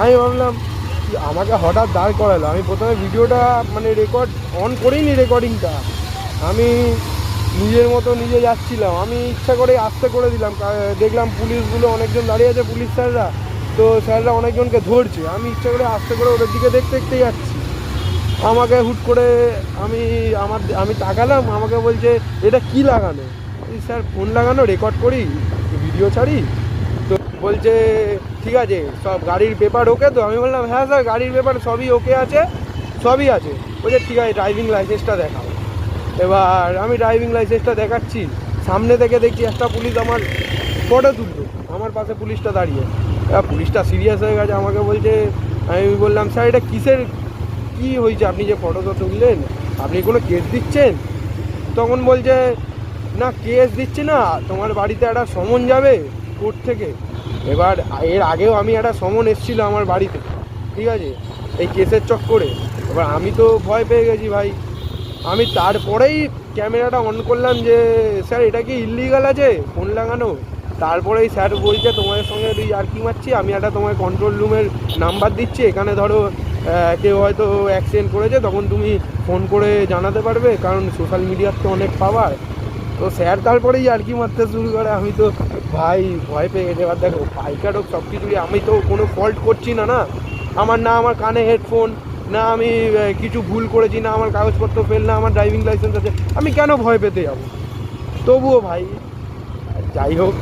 আমি ভাবলাম আমাকে হঠাৎ দাঁড় করালো। আমি প্রথমে ভিডিওটা মানে রেকর্ড অন করিনি, রেকর্ডিংটা আমি নিজের মতো নিজে যাচ্ছিলাম। আমি ইচ্ছা করে আস্তে করে দিলাম, দেখলাম পুলিশগুলো অনেকজন দাঁড়িয়ে আছে, পুলিশ স্যাররা, তো স্যাররা অনেকজনকে ধরছে। আমি ইচ্ছা করে আস্তে করে ওদের দিকে দেখতে দেখতে যাচ্ছি। আমাকে হুট করে আমি তাকালাম, আমাকে বলছে এটা কি লাগানো? স্যার ফোন লাগানো, রেকর্ড করি, ভিডিও ছাড়ি। তো বলছে ঠিক আছে সব গাড়ির পেপার ওকে তো? আমি বললাম হ্যাঁ স্যার গাড়ির পেপার সবই ওকে আছে, সবই আছে। বলছে ঠিক আছে ড্রাইভিং লাইসেন্সটা দেখাও। এবার আমি ড্রাইভিং লাইসেন্সটা দেখাচ্ছি, সামনে থেকে দেখছি একটা পুলিশ আমার ফটো তুললো, আমার পাশে পুলিশটা দাঁড়িয়ে। এবার পুলিশটা সিরিয়াস হয়ে গেছে, আমাকে বলছে, আমি বললাম স্যার এটা কিসের কী হয়েছে, আপনি যে ফটোটা তুললেন আপনি কোনো কেস দিচ্ছেন? তখন বলছে না কেস দিচ্ছি না, তোমার বাড়িতে একটা সমন যাবে কোর্ট থেকে। এবার এর আগেও আমি একটা সমন এসেছিলো আমার বাড়িতে, ঠিক আছে, এই কেসের চক্করে। এবার আমি তো ভয় পেয়ে গেছি ভাই। আমি তারপরেই ক্যামেরাটা অন করলাম যে স্যার এটা কি ইললিগাল আছে ফোন লাগানো? তারপরেই স্যার বলছে তোমাদের সঙ্গে তুই আর কি মারছি, আমি একটা তোমার কন্ট্রোল রুমের নাম্বার দিচ্ছি, এখানে ধরো কেউ হয়তো অ্যাক্সিডেন্ট করেছে তখন তুমি ফোন করে জানাতে পারবে, কারণ সোশ্যাল মিডিয়ার তো অনেক পাওয়ার। তো স্যার তারপরেই আর কি মারতে শুরু করে। আমি তো ভাই ভয় পেয়ে গেছে। এবার দেখো বাইকার হোক সব কিছুরই, আমি তো কোনো ফল্ট করছি না, না আমার কানে হেডফোন, না আমি কিছু ভুল করেছি, না আমার কাগজপত্র ফেল, না আমার ড্রাইভিং লাইসেন্স আছে, আমি কেন ভয় পেতে যাবো? তবুও ভাই যাই হোক